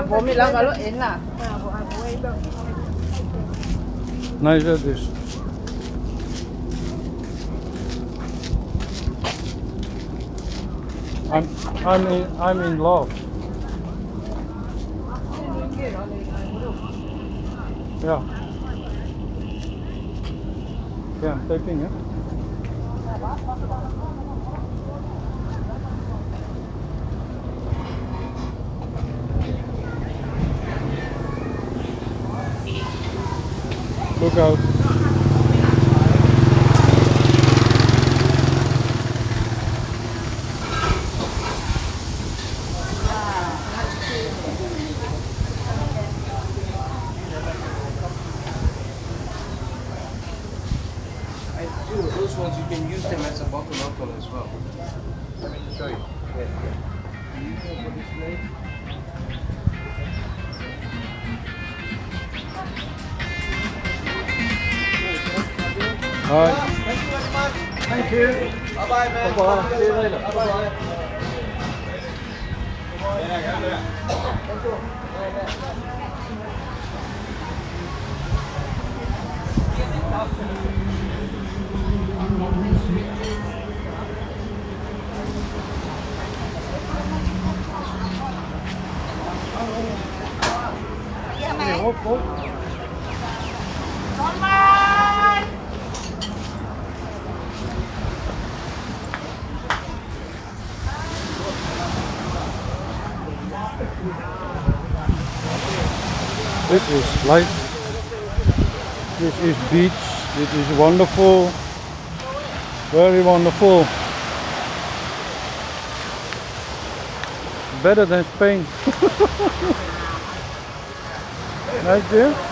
bố mình làm cái lỗ yến là. Nice at this. I'm in love. Yeah. Yeah, I'm typing it. Look out. Those ones you can use them as a bottle alcohol as well. Let me show you. Hi. Thank you very much. Thank you. Bye bye, man. Bye-bye. See you later. Bye bye. This is life. This is beach. It is wonderful. Very wonderful. Better than Spain. Nice, dear.